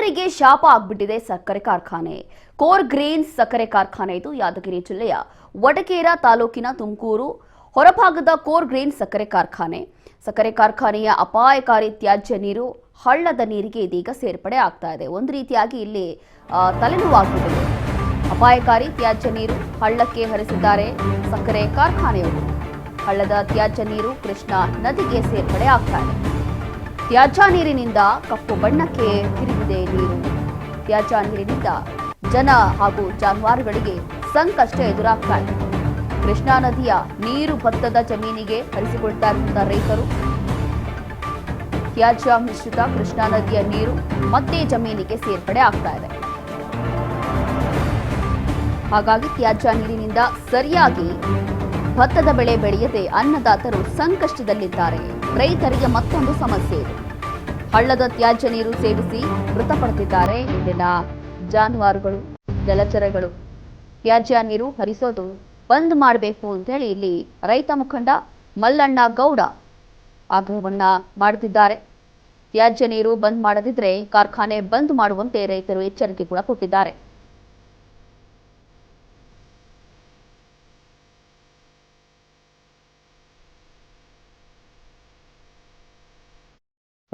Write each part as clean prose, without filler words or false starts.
ರೈತರಿಗೆ ಶಾಪ ಆಗ್ಬಿಟ್ಟಿದೆ ಸಕ್ಕರೆ ಕಾರ್ಖಾನೆ. ಕೋರ್ ಗ್ರೇನ್ಸ್ ಸಕ್ಕರೆ ಕಾರ್ಖಾನೆ ಇದು ಯಾದಗಿರಿ ಜಿಲ್ಲೆಯ ವಡಗೇರ ತಾಲೂಕಿನ ತುಮಕೂರು ಹೊರಭಾಗದ ಕೋರ್ ಗ್ರೇನ್ಸ್ ಸಕ್ಕರೆ ಕಾರ್ಖಾನೆ. ಸಕ್ಕರೆ ಕಾರ್ಖಾನೆಯ ಅಪಾಯಕಾರಿ ತ್ಯಾಜ್ಯ ನೀರು ಹಳ್ಳದ ನೀರಿಗೆ ಇದೀಗ ಸೇರ್ಪಡೆ ಆಗ್ತಾ ಇದೆ. ಒಂದು ರೀತಿಯಾಗಿ ಇಲ್ಲಿ ತಲೆನೋವಾಗ್ಬಿಟ್ಟಿದೆ. ಅಪಾಯಕಾರಿ ತ್ಯಾಜ್ಯ ನೀರು ಹಳ್ಳಕ್ಕೆ ಹರಿಸಿದ್ದಾರೆ ಸಕ್ಕರೆ ಕಾರ್ಖಾನೆಯವರು. ಹಳ್ಳದ ತ್ಯಾಜ್ಯ ನೀರು ಕೃಷ್ಣಾ ನದಿಗೆ ಸೇರ್ಪಡೆ ಆಗ್ತಾ ಇದೆ. ತ್ಯಾಜ್ಯ ನೀರಿನಿಂದ ಕಪ್ಪು ಬಣ್ಣಕ್ಕೆ ತಿರುಗಿದೆ ನೀರು. ತ್ಯಾಜ್ಯ ನೀರಿನಿಂದ ಜನ ಹಾಗೂ ಜಾನುವಾರುಗಳಿಗೆ ಸಂಕಷ್ಟ ಎದುರಾಗ್ತಾ ಇದೆ. ಕೃಷ್ಣಾ ನದಿಯ ನೀರು ಭತ್ತದ ಜಮೀನಿಗೆ ಹರಿಸಿಕೊಳ್ತಾ ಇರುವಂತಹ ರೈತರು ತ್ಯಾಜ್ಯ ಮಿಶ್ರಿತ ಕೃಷ್ಣಾ ನದಿಯ ನೀರು ಮತ್ತೆ ಜಮೀನಿಗೆ ಸೇರ್ಪಡೆ ಆಗ್ತಾ ಇದೆ. ಹಾಗಾಗಿ ತ್ಯಾಜ್ಯ ನೀರಿನಿಂದ ಸರಿಯಾಗಿ ಭತ್ತದ ಬೆಳೆ ಬೆಳೆಯದೆ ಅನ್ನದಾತರು ಸಂಕಷ್ಟದಲ್ಲಿದ್ದಾರೆ. ರೈತರಿಗೆ ಮತ್ತೊಂದು ಸಮಸ್ಯೆ ಇದೆ. ಹಳ್ಳದ ತ್ಯಾಜ್ಯ ನೀರು ಸೇವಿಸಿ ಮೃತಪಡುತ್ತಿದ್ದಾರೆ ಇಲ್ಲಿನ ಜಾನುವಾರುಗಳು, ಜಲಚರಗಳು. ತ್ಯಾಜ್ಯ ನೀರು ಹರಿಸೋದು ಬಂದ್ ಮಾಡಬೇಕು ಅಂತೇಳಿ ಇಲ್ಲಿ ರೈತ ಮುಖಂಡ ಮಲ್ಲಣ್ಣ ಗೌಡ ಆಗ್ರಹವನ್ನ ಮಾಡುತ್ತಿದ್ದಾರೆ. ತ್ಯಾಜ್ಯ ನೀರು ಬಂದ್ ಮಾಡದಿದ್ರೆ ಕಾರ್ಖಾನೆ ಬಂದ್ ಮಾಡುವಂತೆ ರೈತರು ಎಚ್ಚರಿಕೆ ಕೂಡ ಕೊಟ್ಟಿದ್ದಾರೆ.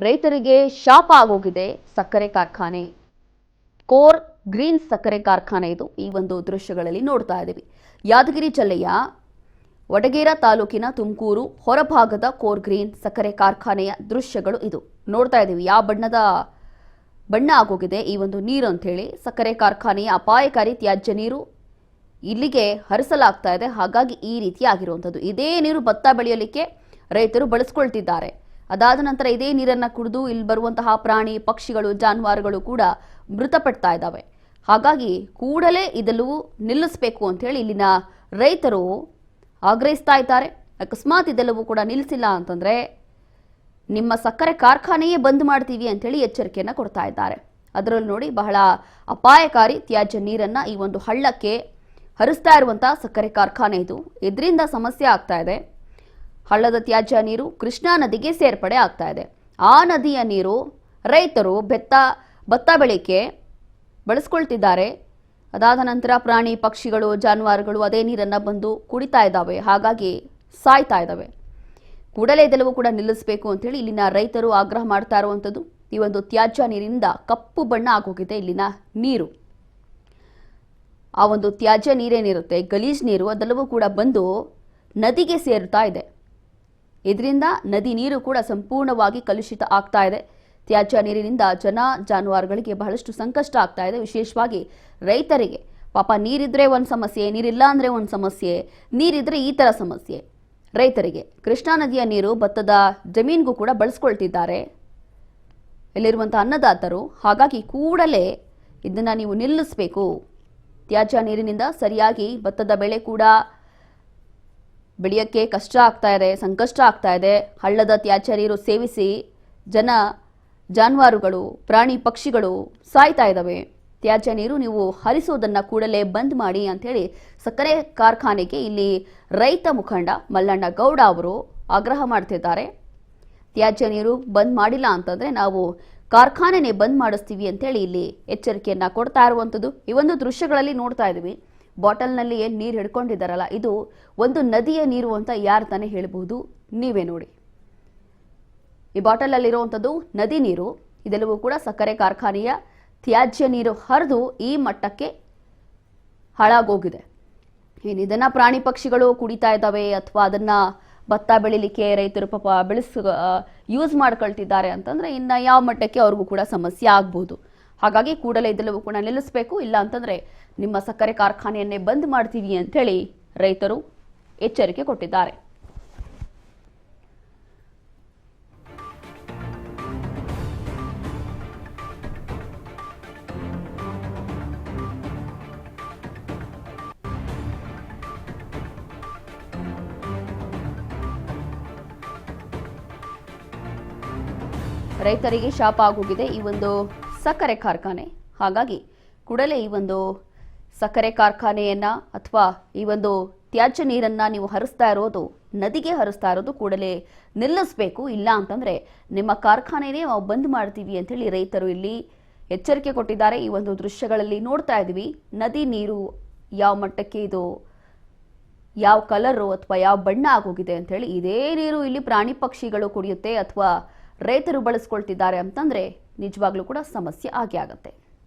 ರೈತರಿಗೆ ಶಾಪ ಆಗೋಗಿದೆ ಸಕ್ಕರೆ ಕಾರ್ಖಾನೆ. ಕೋರ್ ಗ್ರೀನ್ಸ್ ಸಕ್ಕರೆ ಕಾರ್ಖಾನೆ ಇದು. ಈ ಒಂದು ದೃಶ್ಯಗಳಲ್ಲಿ ನೋಡ್ತಾ ಇದ್ದೀವಿ. ಯಾದಗಿರಿ ಜಿಲ್ಲೆಯ ವಡಗೇರ ತಾಲೂಕಿನ ತುಮಕೂರು ಹೊರಭಾಗದ ಕೋರ್ ಗ್ರೀನ್ ಸಕ್ಕರೆ ಕಾರ್ಖಾನೆಯ ದೃಶ್ಯಗಳು ಇದು ನೋಡ್ತಾ ಇದ್ದೀವಿ. ಯಾವ ಬಣ್ಣ ಆಗೋಗಿದೆ ಈ ಒಂದು ನೀರು ಅಂತ ಹೇಳಿ. ಸಕ್ಕರೆ ಕಾರ್ಖಾನೆಯ ಅಪಾಯಕಾರಿ ತ್ಯಾಜ್ಯ ನೀರು ಇಲ್ಲಿಗೆ ಹರಿಸಲಾಗ್ತಾ ಇದೆ. ಹಾಗಾಗಿ ಈ ರೀತಿ ಆಗಿರುವಂಥದ್ದು. ಇದೇ ನೀರು ಭತ್ತ ಬೆಳೆಯಲಿಕ್ಕೆ ರೈತರು ಬಳಸ್ಕೊಳ್ತಿದ್ದಾರೆ. ಅದಾದ ನಂತರ ಇದೇ ನೀರನ್ನು ಕುಡಿದು ಇಲ್ಲಿ ಬರುವಂತಹ ಪ್ರಾಣಿ ಪಕ್ಷಿಗಳು ಜಾನುವಾರುಗಳು ಕೂಡ ಮೃತಪಡ್ತಾ ಇದ್ದಾವೆ. ಹಾಗಾಗಿ ಕೂಡಲೇ ಇದೆಲ್ಲವೂ ನಿಲ್ಲಿಸಬೇಕು ಅಂತ ಹೇಳಿ ಇಲ್ಲಿನ ರೈತರು ಆಗ್ರಹಿಸ್ತಾ ಇದ್ದಾರೆ. ಅಕಸ್ಮಾತ್ ಇದೆಲ್ಲವೂ ಕೂಡ ನಿಲ್ಲಿಸಿಲ್ಲ ಅಂತಂದ್ರೆ ನಿಮ್ಮ ಸಕ್ಕರೆ ಕಾರ್ಖಾನೆಯೇ ಬಂದ್ ಮಾಡ್ತೀವಿ ಅಂತೇಳಿ ಎಚ್ಚರಿಕೆಯನ್ನು ಕೊಡ್ತಾ ಇದ್ದಾರೆ. ಅದರಲ್ಲಿ ನೋಡಿ ಬಹಳ ಅಪಾಯಕಾರಿ ತ್ಯಾಜ್ಯ ನೀರನ್ನ ಈ ಒಂದು ಹಳ್ಳಕ್ಕೆ ಹರಿಸ್ತಾ ಇರುವಂತಹ ಸಕ್ಕರೆ ಕಾರ್ಖಾನೆ ಇದು. ಇದರಿಂದ ಸಮಸ್ಯೆ ಆಗ್ತಾ ಇದೆ. ಹಳ್ಳದ ತ್ಯಾಜ್ಯ ನೀರು ಕೃಷ್ಣಾ ನದಿಗೆ ಸೇರ್ಪಡೆ ಆಗ್ತಾ ಇದೆ. ಆ ನದಿಯ ನೀರು ರೈತರು ಭತ್ತ ಬೆಳೆಗೆ ಬಳಸ್ಕೊಳ್ತಿದ್ದಾರೆ. ಅದಾದ ನಂತರ ಪ್ರಾಣಿ ಪಕ್ಷಿಗಳು ಜಾನುವಾರುಗಳು ಅದೇ ನೀರನ್ನು ಬಂದು ಕುಡಿತಾ ಇದ್ದಾವೆ. ಹಾಗಾಗಿ ಸಾಯ್ತಾ ಇದ್ದಾವೆ. ಕೂಡಲೇ ಇದೆಲ್ಲವೂ ಕೂಡ ನಿಲ್ಲಿಸಬೇಕು ಅಂತೇಳಿ ಇಲ್ಲಿನ ರೈತರು ಆಗ್ರಹ ಮಾಡ್ತಾ ಇರುವಂಥದ್ದು. ಈ ಒಂದು ತ್ಯಾಜ್ಯ ನೀರಿನಿಂದ ಕಪ್ಪು ಬಣ್ಣ ಆಗೋಗಿದೆ ಇಲ್ಲಿನ ನೀರು. ಆ ಒಂದು ತ್ಯಾಜ್ಯ ನೀರೇನಿರುತ್ತೆ, ಗಲೀಜ್ ನೀರು, ಅದೆಲ್ಲವೂ ಕೂಡ ಬಂದು ನದಿಗೆ ಸೇರ್ತಾ ಇದೆ. ಇದರಿಂದ ನದಿ ನೀರು ಕೂಡ ಸಂಪೂರ್ಣವಾಗಿ ಕಲುಷಿತ ಆಗ್ತಾ ಇದೆ. ತ್ಯಾಜ್ಯ ನೀರಿನಿಂದ ಜಾನುವಾರುಗಳಿಗೆ ಬಹಳಷ್ಟು ಸಂಕಷ್ಟ ಆಗ್ತಾ ಇದೆ. ವಿಶೇಷವಾಗಿ ರೈತರಿಗೆ ಪಾಪ ನೀರಿದ್ರೆ ಒಂದು ಸಮಸ್ಯೆ, ನೀರಿಲ್ಲ ಅಂದರೆ ಒಂದು ಸಮಸ್ಯೆ, ನೀರಿದ್ರೆ ಈ ಥರ ಸಮಸ್ಯೆ. ರೈತರಿಗೆ ಕೃಷ್ಣಾ ನದಿಯ ನೀರು ಭತ್ತದ ಜಮೀನಿಗೂ ಕೂಡ ಬಳಸ್ಕೊಳ್ತಿದ್ದಾರೆ ಇಲ್ಲಿರುವಂಥ ಅನ್ನದಾತರು. ಹಾಗಾಗಿ ಕೂಡಲೇ ಇದನ್ನು ನೀವು ನಿಲ್ಲಿಸಬೇಕು. ತ್ಯಾಜ್ಯ ನೀರಿನಿಂದ ಸರಿಯಾಗಿ ಭತ್ತದ ಬೆಳೆ ಕೂಡ ಬೆಳೆಯೋಕ್ಕೆ ಕಷ್ಟ ಆಗ್ತಾ ಇದೆ, ಸಂಕಷ್ಟ ಆಗ್ತಾ ಇದೆ. ಹಳ್ಳದ ತ್ಯಾಜ್ಯ ನೀರು ಸೇವಿಸಿ ಜಾನುವಾರುಗಳು ಪ್ರಾಣಿ ಪಕ್ಷಿಗಳು ಸಾಯ್ತಾ ಇದ್ದಾವೆ. ತ್ಯಾಜ್ಯ ನೀರು ನೀವು ಹರಿಸೋದನ್ನು ಕೂಡಲೇ ಬಂದ್ ಮಾಡಿ ಅಂಥೇಳಿ ಸಕ್ಕರೆ ಕಾರ್ಖಾನೆಗೆ ಇಲ್ಲಿ ರೈತ ಮುಖಂಡ ಮಲ್ಲಣ್ಣ ಗೌಡ ಅವರು ಆಗ್ರಹ ಮಾಡ್ತಿದ್ದಾರೆ. ತ್ಯಾಜ್ಯ ನೀರು ಬಂದ್ ಮಾಡಿಲ್ಲ ಅಂತಂದರೆ ನಾವು ಕಾರ್ಖಾನೆನೇ ಬಂದ್ ಮಾಡಿಸ್ತೀವಿ ಅಂತೇಳಿ ಇಲ್ಲಿ ಎಚ್ಚರಿಕೆಯನ್ನು ಕೊಡ್ತಾ ಇರುವಂಥದ್ದು. ಈ ಒಂದು ದೃಶ್ಯಗಳಲ್ಲಿ ನೋಡ್ತಾ ಇದ್ದೀವಿ. ಬಾಟಲ್ನಲ್ಲಿ ಏನು ನೀರು ಹಿಡ್ಕೊಂಡಿದ್ದಾರಲ್ಲ, ಇದು ಒಂದು ನದಿಯ ನೀರು ಅಂತ ಯಾರು ತಾನೇ ಹೇಳಬಹುದು, ನೀವೇ ನೋಡಿ. ಈ ಬಾಟಲಲ್ಲಿರುವಂಥದ್ದು ನದಿ ನೀರು. ಇದೆಲ್ಲವೂ ಕೂಡ ಸಕ್ಕರೆ ಕಾರ್ಖಾನೆಯ ತ್ಯಾಜ್ಯ ನೀರು ಹರಿದು ಈ ಮಟ್ಟಕ್ಕೆ ಹಾಳಾಗೋಗಿದೆ. ಇದನ್ನ ಪ್ರಾಣಿ ಪಕ್ಷಿಗಳು ಕುಡಿತಾ ಇದ್ದಾವೆ ಅಥವಾ ಅದನ್ನ ಭತ್ತ ಬೆಳಿಲಿಕ್ಕೆ ರೈತರು ಪಾಪ ಯೂಸ್ ಮಾಡ್ಕೊಳ್ತಿದ್ದಾರೆ ಅಂತಂದ್ರೆ ಇನ್ನು ಯಾವ ಮಟ್ಟಕ್ಕೆ ಅವ್ರಿಗೂ ಕೂಡ ಸಮಸ್ಯೆ ಆಗ್ಬೋದು. ಹಾಗಾಗಿ ಕೂಡಲೇ ಇದೆಲ್ಲವೂ ಕೂಡ ನಿಲ್ಲಿಸಬೇಕು. ಇಲ್ಲ ಅಂತಂದ್ರೆ ನಿಮ್ಮ ಸಕ್ಕರೆ ಕಾರ್ಖಾನೆಯನ್ನೇ ಬಂದ್ ಮಾಡ್ತೀವಿ ಅಂತೇಳಿ ರೈತರು ಎಚ್ಚರಿಕೆ ಕೊಟ್ಟಿದ್ದಾರೆ. ರೈತರಿಗೆ ಶಾಪ ಆಗೋಗಿದೆ ಈ ಒಂದು ಸಕ್ಕರೆ ಕಾರ್ಖಾನೆ. ಹಾಗಾಗಿ ಕೂಡಲೇ ಈ ಒಂದು ಸಕ್ಕರೆ ಕಾರ್ಖಾನೆಯನ್ನ ಅಥವಾ ಈ ಒಂದು ತ್ಯಾಜ್ಯ ನೀರನ್ನ ನೀವು ಹರಿಸ್ತಾ ಇರೋದು, ನದಿಗೆ ಹರಿಸ್ತಾ ಇರೋದು ಕೂಡಲೇ ನಿಲ್ಲಿಸಬೇಕು. ಇಲ್ಲ ಅಂತಂದ್ರೆ ನಿಮ್ಮ ಕಾರ್ಖಾನೆನೇ ನಾವು ಬಂದ್ ಮಾಡ್ತೀವಿ ಅಂತೇಳಿ ರೈತರು ಇಲ್ಲಿ ಎಚ್ಚರಿಕೆ ಕೊಟ್ಟಿದ್ದಾರೆ. ಈ ಒಂದು ದೃಶ್ಯಗಳಲ್ಲಿ ನೋಡ್ತಾ ಇದ್ದೀವಿ, ನದಿ ನೀರು ಯಾವ ಮಟ್ಟಕ್ಕೆ ಇದು ಯಾವ ಕಲರು ಅಥವಾ ಯಾವ ಬಣ್ಣ ಆಗೋಗಿದೆ ಅಂತ ಹೇಳಿ. ಇದೇ ನೀರು ಇಲ್ಲಿ ಪ್ರಾಣಿ ಪಕ್ಷಿಗಳು ಕುಡಿಯುತ್ತೆ ಅಥವಾ ರೈತರು ಬಳಸ್ಕೊಳ್ತಿದ್ದಾರೆ ಅಂತಂದ್ರೆ ನಿಜವಾಗ್ಲೂ ಕೂಡ ಸಮಸ್ಯೆ ಆಗೇ ಆಗುತ್ತೆ.